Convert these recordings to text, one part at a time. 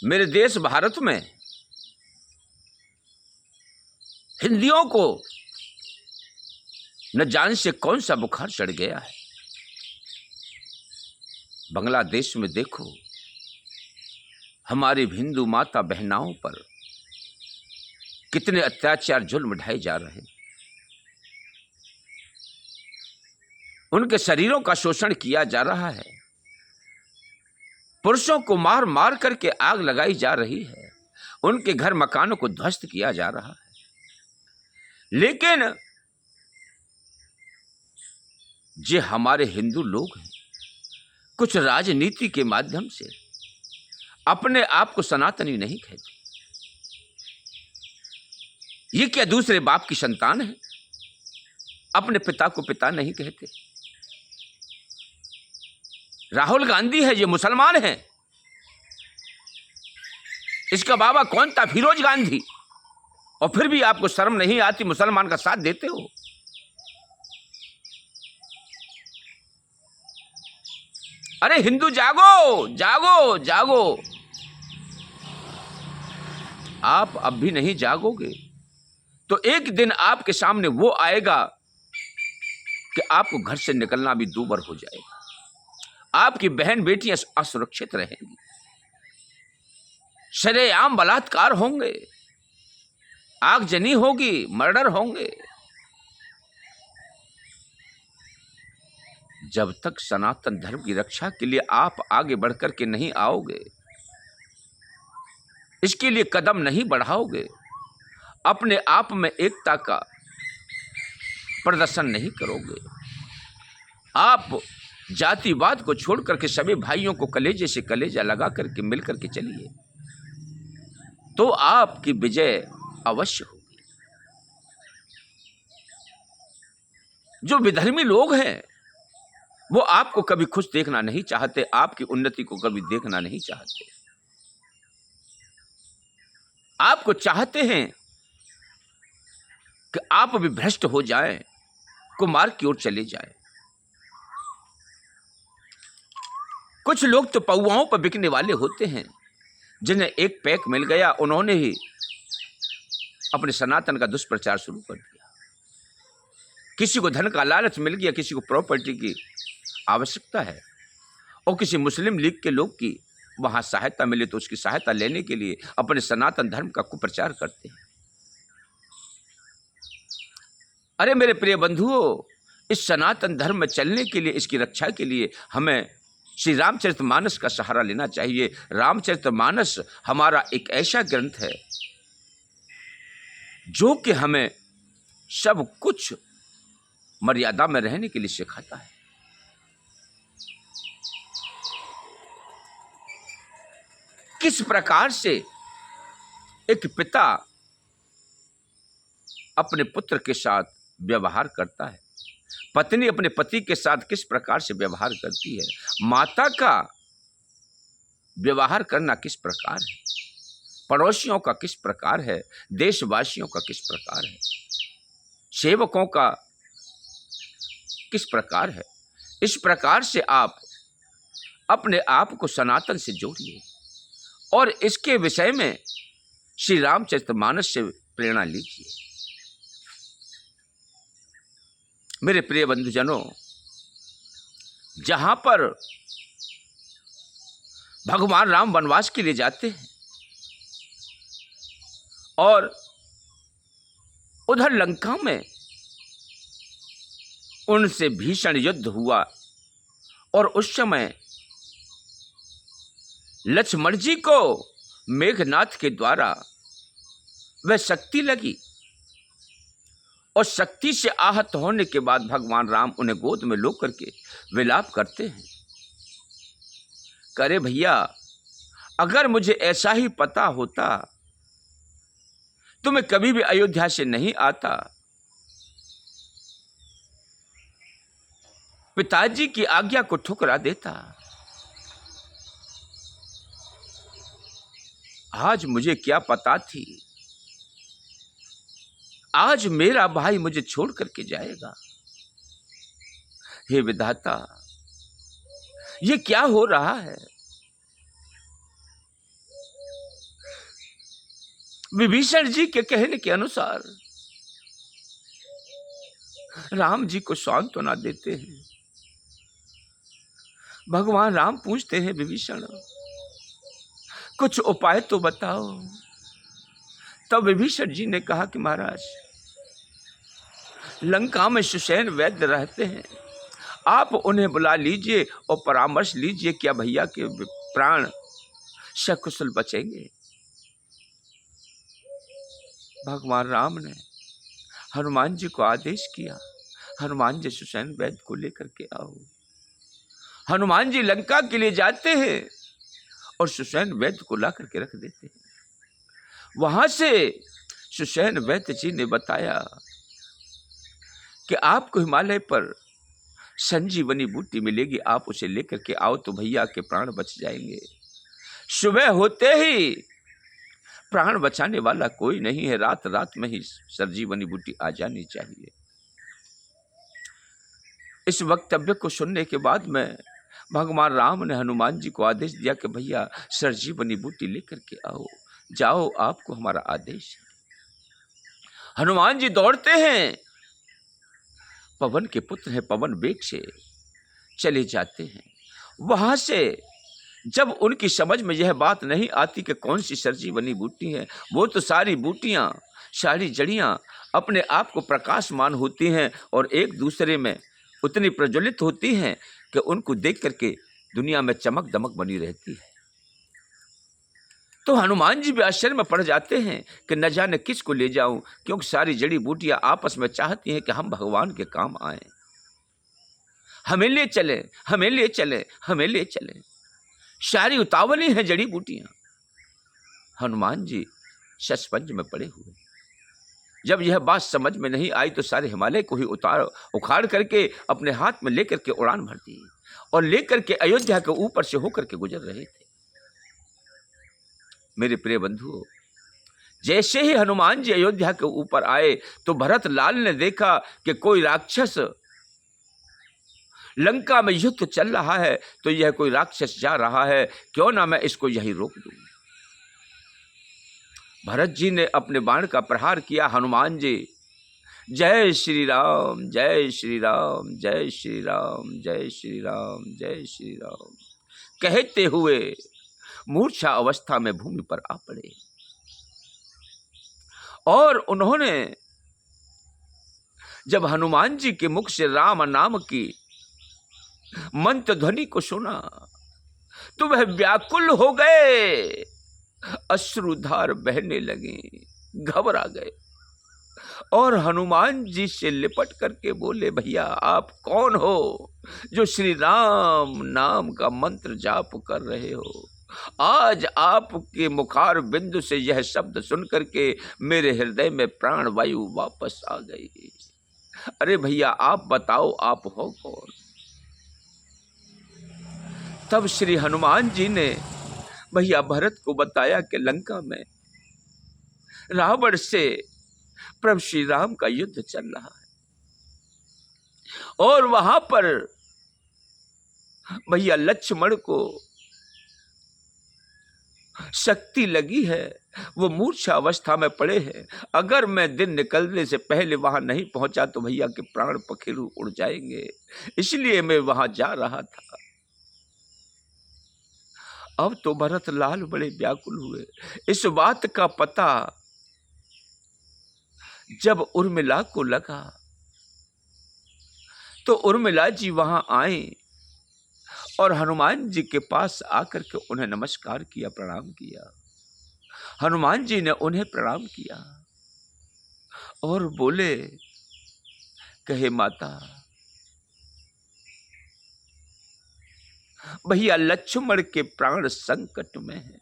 मेरे देश भारत में हिंदियों को न जाने से कौन सा बुखार चढ़ गया है। बांग्लादेश में देखो, हमारी हिंदू माता बहनाओं पर कितने अत्याचार जुल्म ढाए जा रहे हैं। उनके शरीरों का शोषण किया जा रहा है। पुरुषों को मार मार करके आग लगाई जा रही है। उनके घर मकानों को ध्वस्त किया जा रहा है। लेकिन जे हमारे हिंदू लोग हैं, कुछ राजनीति के माध्यम से अपने आप को सनातनी नहीं कहते। ये क्या दूसरे बाप की संतान है? अपने पिता को पिता नहीं कहते। राहुल गांधी है, ये मुसलमान है। इसका बाबा कौन था? फिरोज गांधी। और फिर भी आपको शर्म नहीं आती, मुसलमान का साथ देते हो। अरे हिंदू जागो, जागो, जागो। आप अब भी नहीं जागोगे तो एक दिन आपके सामने वो आएगा कि आपको घर से निकलना भी दूभर हो जाएगा। आपकी बहन बेटियां असुरक्षित रहेंगी। शरेआम बलात्कार होंगे, आगजनी होगी, मर्डर होंगे। जब तक सनातन धर्म की रक्षा के लिए आप आगे बढ़कर के नहीं आओगे, इसके लिए कदम नहीं बढ़ाओगे, अपने आप में एकता का प्रदर्शन नहीं करोगे, आप जातिवाद को छोड़ करके सभी भाइयों को कलेजे से कलेजा लगा करके मिल करके चलिए, तो आपकी विजय अवश्य होगी। जो विधर्मी लोग हैं वो आपको कभी खुश देखना नहीं चाहते, आपकी उन्नति को कभी देखना नहीं चाहते। आपको चाहते हैं कि आप भी भ्रष्ट हो जाएं, कुमार की ओर चले जाएं। कुछ लोग तो पौआओं पर बिकने वाले होते हैं, जिन्हें एक पैक मिल गया, उन्होंने ही अपने सनातन का दुष्प्रचार शुरू कर दिया। किसी को धन का लालच मिल गया, किसी को प्रॉपर्टी की आवश्यकता है, और किसी मुस्लिम लीग के लोग की वहां सहायता मिले तो उसकी सहायता लेने के लिए अपने सनातन धर्म का कुप्रचार करते हैं। अरे मेरे प्रिय बंधुओं, इस सनातन धर्म में चलने के लिए, इसकी रक्षा के लिए हमें श्री रामचरितमानस का सहारा लेना चाहिए। रामचरितमानस हमारा एक ऐसा ग्रंथ है जो कि हमें सब कुछ मर्यादा में रहने के लिए सिखाता है। किस प्रकार से एक पिता अपने पुत्र के साथ व्यवहार करता है, पत्नी अपने पति के साथ किस प्रकार से व्यवहार करती है, माता का व्यवहार करना किस प्रकार है, पड़ोसियों का किस प्रकार है, देशवासियों का किस प्रकार है, सेवकों का किस प्रकार है। इस प्रकार से आप अपने आप को सनातन से जोड़िए और इसके विषय में श्री रामचरितमानस से प्रेरणा लीजिए। मेरे प्रिय बंधुजनों, जहां पर भगवान राम वनवास के लिए जाते हैं और उधर लंका में उनसे भीषण युद्ध हुआ और उस समय लक्ष्मण जी को मेघनाथ के द्वारा वह शक्ति लगी और शक्ति से आहत होने के बाद भगवान राम उन्हें गोद में लो करके विलाप करते हैं। करे भैया, अगर मुझे ऐसा ही पता होता तो मैं कभी भी अयोध्या से नहीं आता। पिताजी की आज्ञा को ठुकरा देता। आज मुझे क्या पता थी, आज मेरा भाई मुझे छोड़ करके जाएगा। हे विधाता, ये क्या हो रहा है? विभीषण जी के कहने के अनुसार राम जी को सांत्वना देते हैं। भगवान राम पूछते हैं, विभीषण कुछ उपाय तो बताओ। तब विभीषण जी ने कहा कि महाराज, लंका में सुषेण वैद्य रहते हैं, आप उन्हें बुला लीजिए और परामर्श लीजिए क्या भैया के प्राण सकुशल बचेंगे। भगवान राम ने हनुमान जी को आदेश किया, हनुमान जी सुषेण वैद्य को लेकर के आओ। हनुमान जी लंका के लिए जाते हैं और सुषेण वैद्य को ला करके रख देते हैं। वहां से सुषेण वैद्य जी ने बताया कि आपको हिमालय पर संजीवनी बूटी मिलेगी, आप उसे लेकर के आओ तो भैया के प्राण बच जाएंगे। सुबह होते ही प्राण बचाने वाला कोई नहीं है, रात रात में ही संजीवनी बूटी आ जानी चाहिए। इस वक्तव्य को सुनने के बाद में भगवान राम ने हनुमान जी को आदेश दिया कि भैया संजीवनी बूटी लेकर के आओ, जाओ आपको हमारा आदेश है। हनुमान जी दौड़ते हैं, पवन के पुत्र हैं, पवन वेग से चले जाते हैं। वहां से जब उनकी समझ में यह बात नहीं आती कि कौन सी संजीवनी बूटी है, वो तो सारी बूटियां, सारी जड़ियां अपने आप को प्रकाशमान होती हैं और एक दूसरे में उतनी प्रज्वलित होती हैं कि उनको देख करके दुनिया में चमक दमक बनी रहती है। तो हनुमान जी भी आश्चर्य में पड़ जाते हैं कि न जाने किसको ले जाऊं, क्योंकि सारी जड़ी बूटियां आपस में चाहती हैं कि हम भगवान के काम आए, हमें ले चले, हमें ले चले, हमें ले चले। सारी उतावली हैं जड़ी बूटियां। हनुमान जी सचपंज में पड़े हुए। जब यह बात समझ में नहीं आई तो सारे हिमालय को ही उखाड़ करके अपने हाथ में लेकर के उड़ान भर दी और लेकर के अयोध्या के ऊपर से होकर के गुजर रहे थे। मेरे प्रिय बंधुओं, जैसे ही हनुमान जी अयोध्या के ऊपर आए तो भरत लाल ने देखा कि कोई राक्षस लंका में युद्ध चल रहा है, तो यह कोई राक्षस जा रहा है, क्यों ना मैं इसको यहीं रोक दूं। भरत जी ने अपने बाण का प्रहार किया। हनुमान जी जय श्री राम, जय श्री राम, जय श्री राम, जय श्री राम, जय श्री राम कहते हुए मूर्छा अवस्था में भूमि पर आ पड़े और उन्होंने जब हनुमान जी के मुख से राम नाम की मंत्र ध्वनि को सुना तो वह व्याकुल हो गए, अश्रुधार बहने लगे, घबरा गए और हनुमान जी से लिपट करके बोले, भैया आप कौन हो जो श्री राम नाम का मंत्र जाप कर रहे हो? आज आपके मुखार बिंदु से यह शब्द सुन करके मेरे हृदय में प्राण वायु वापस आ गई। अरे भैया आप बताओ आप हो कौन? तब श्री हनुमान जी ने भैया भरत को बताया कि लंका में रावण से प्रभु श्री राम का युद्ध चल रहा है और वहां पर भैया लक्ष्मण को शक्ति लगी है, वो मूर्छा अवस्था में पड़े हैं। अगर मैं दिन निकलने से पहले वहां नहीं पहुंचा तो भैया के प्राण पखेरु उड़ जाएंगे, इसलिए मैं वहां जा रहा था। अब तो भरत लाल बड़े व्याकुल हुए। इस बात का पता जब उर्मिला को लगा तो उर्मिला जी वहां आए और हनुमान जी के पास आकर के उन्हें नमस्कार किया, प्रणाम किया। हनुमान जी ने उन्हें प्रणाम किया और बोले, कहे माता भैया लक्ष्मण के प्राण संकट में हैं,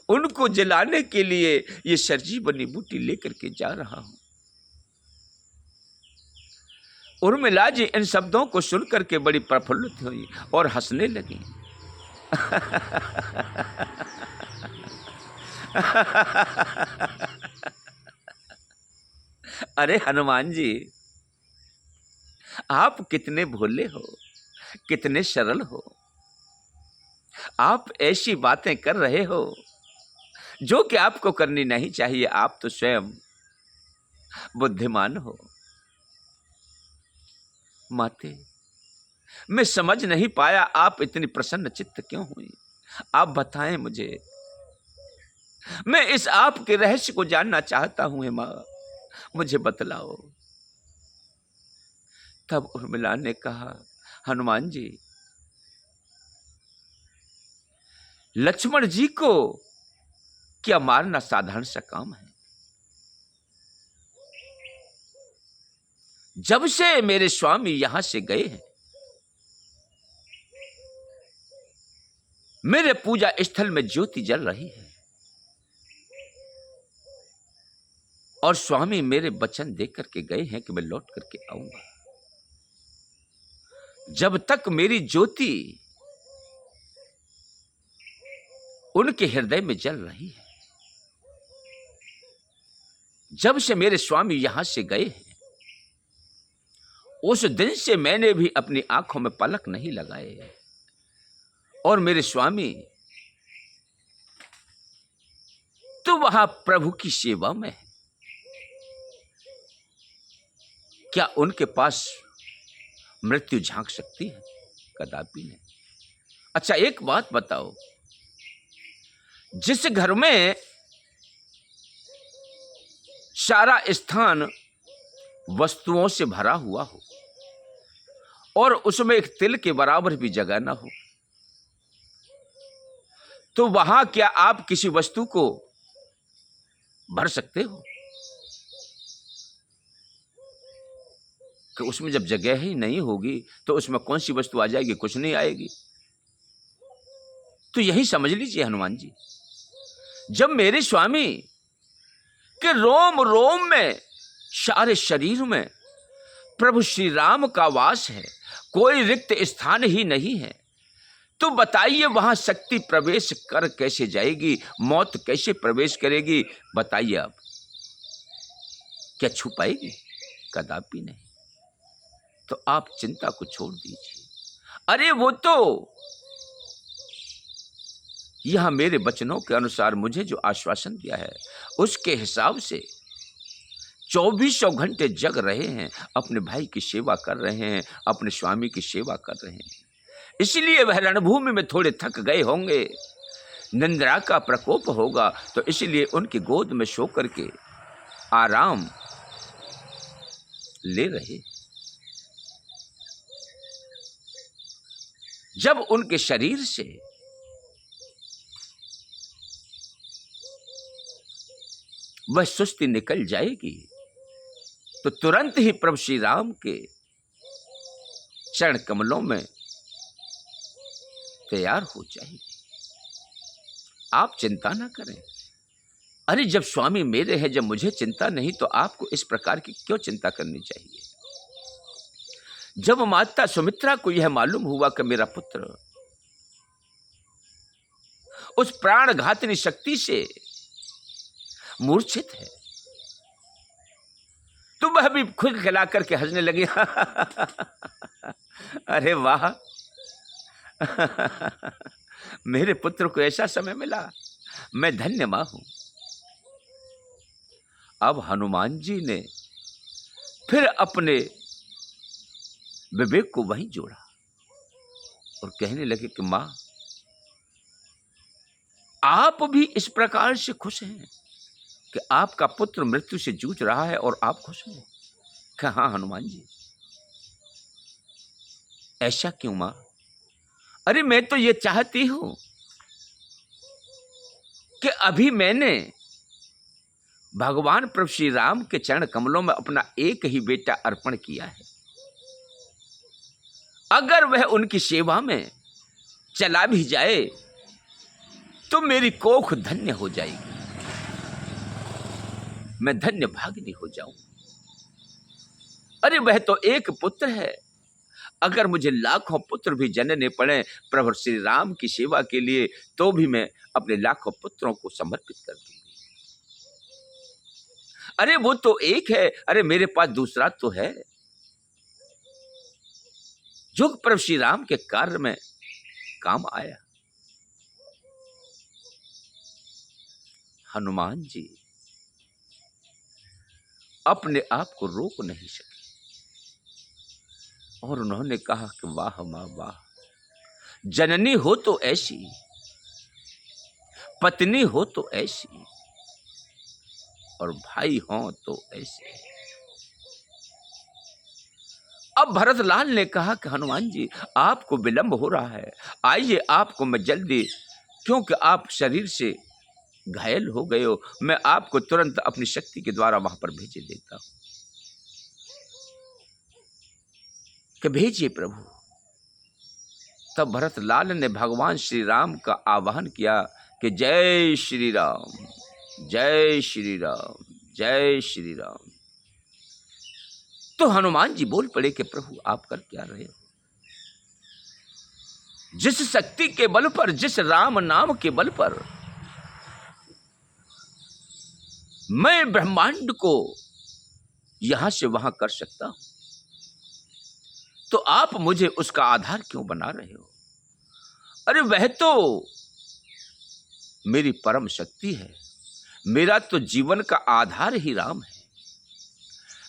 उनको जलाने के लिए ये संजीवनी बूटी लेकर के जा रहा हूं। उर्मिला जी इन शब्दों को सुनकर के बड़ी प्रफुल्लित हुई और हंसने लगी। अरे हनुमान जी, आप कितने भोले हो, कितने सरल हो, आप ऐसी बातें कर रहे हो जो कि आपको करनी नहीं चाहिए। आप तो स्वयं बुद्धिमान हो। माते, मैं समझ नहीं पाया आप इतनी प्रसन्न चित्त क्यों हुई। आप बताएं मुझे, मैं इस आप के रहस्य को जानना चाहता हूं। हे मां, मुझे बतलाओ। तब उर्मिला ने कहा, हनुमान जी, लक्ष्मण जी को क्या मारना साधारण सा काम है। जब से मेरे स्वामी यहां से गए हैं, मेरे पूजा स्थल में ज्योति जल रही है और स्वामी मेरे वचन देकर के गए हैं कि मैं लौट करके आऊंगा। जब तक मेरी ज्योति उनके हृदय में जल रही है, जब से मेरे स्वामी यहां से गए हैं, उस दिन से मैंने भी अपनी आंखों में पलक नहीं लगाए और मेरे स्वामी तो वहां प्रभु की सेवा में है। क्या उनके पास मृत्यु झांक सकती है? कदापि नहीं। अच्छा, एक बात बताओ, जिस घर में सारा स्थान वस्तुओं से भरा हुआ हो और उसमें एक तिल के बराबर भी जगह ना हो, तो वहां क्या आप किसी वस्तु को भर सकते हो? कि उसमें जब जगह ही नहीं होगी तो उसमें कौन सी वस्तु आ जाएगी? कुछ नहीं आएगी। तो यही समझ लीजिए हनुमान जी, जब मेरे स्वामी के रोम रोम में, सारे शरीर में प्रभु श्री राम का वास है, कोई रिक्त स्थान ही नहीं है, तो बताइए वहां शक्ति प्रवेश कर कैसे जाएगी? मौत कैसे प्रवेश करेगी? बताइए आप, क्या छुपाएगी? कदापि नहीं। तो आप चिंता को छोड़ दीजिए। अरे वो तो यहां मेरे वचनों के अनुसार मुझे जो आश्वासन दिया है, उसके हिसाब से 2400 घंटे जग रहे हैं, अपने भाई की सेवा कर रहे हैं, अपने स्वामी की सेवा कर रहे हैं। इसलिए वह रणभूमि में थोड़े थक गए होंगे, निंद्रा का प्रकोप होगा, तो इसलिए उनकी गोद में सो करके आराम ले रहे। जब उनके शरीर से वह सुस्ती निकल जाएगी, तो तुरंत ही प्रभु श्री राम के चरण कमलों में तैयार हो जाएगी। आप चिंता ना करें। अरे जब स्वामी मेरे हैं, जब मुझे चिंता नहीं, तो आपको इस प्रकार की क्यों चिंता करनी चाहिए? जब माता सुमित्रा को यह मालूम हुआ कि मेरा पुत्र उस प्राणघातिनी शक्ति से मूर्छित है, तो वह भी खुद खिला करके हंसने लगी। अरे वाह, मेरे पुत्र को ऐसा समय मिला, मैं धन्य मां हूं। अब हनुमान जी ने फिर अपने विवेक को वहीं जोड़ा और कहने लगे कि मां, आप भी इस प्रकार से खुश हैं कि आपका पुत्र मृत्यु से जूझ रहा है और आप खुश हैं? कि हाँ हनुमान जी। ऐसा क्यों मां? अरे मैं तो ये चाहती हूं कि अभी मैंने भगवान प्रभु श्री राम के चरण कमलों में अपना एक ही बेटा अर्पण किया है। अगर वह उनकी सेवा में चला भी जाए तो मेरी कोख धन्य हो जाएगी, मैं धन्य भागिनी हो जाऊं। अरे वह तो एक पुत्र है, अगर मुझे लाखों पुत्र भी जनने पड़े प्रभु श्री राम की सेवा के लिए, तो भी मैं अपने लाखों पुत्रों को समर्पित कर दूंगी। अरे वो तो एक है, अरे मेरे पास दूसरा तो है, जो प्रभु श्री राम के कार्य में काम आया। हनुमान जी अपने आप को रोक नहीं सके और उन्होंने कहा कि वाह मां वाह, जननी हो तो ऐसी, पत्नी हो तो ऐसी, और भाई हो तो ऐसे। अब भरतलाल ने कहा कि हनुमान जी आपको विलंब हो रहा है, आइए आपको मैं जल्दी, क्योंकि आप शरीर से घायल हो गए हो, मैं आपको तुरंत अपनी शक्ति के द्वारा वहां पर भेजे देता हूं। कि भेजिए प्रभु। तब भरतलाल ने भगवान श्री राम का आवाहन किया कि जय श्री राम, जय श्री राम, जय श्री राम। तो हनुमान जी बोल पड़े कि प्रभु आप कर क्या रहे हो? जिस शक्ति के बल पर, जिस राम नाम के बल पर मैं ब्रह्मांड को यहां से वहां कर सकता हूं, तो आप मुझे उसका आधार क्यों बना रहे हो? अरे वह तो मेरी परम शक्ति है, मेरा तो जीवन का आधार ही राम है,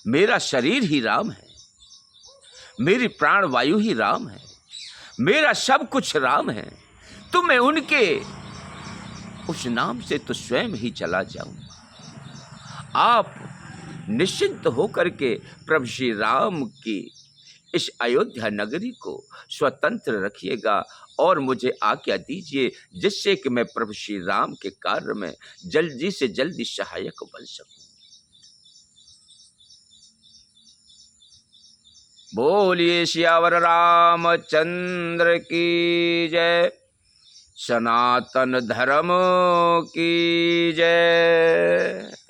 मेरा शरीर ही राम है, मेरी प्राण वायु ही राम है, मेरा सब कुछ राम है। तो मैं उनके उस नाम से तो स्वयं ही चला जाऊंगा। आप निश्चिंत होकर के प्रभु श्री राम की इस अयोध्या नगरी को स्वतंत्र रखिएगा और मुझे आज्ञा दीजिए, जिससे कि मैं प्रभु श्री राम के कार्य में जल्दी से जल्दी सहायक बन सकूं। बोलिए सियावर रामचंद्र की जय, सनातन धर्म की जय।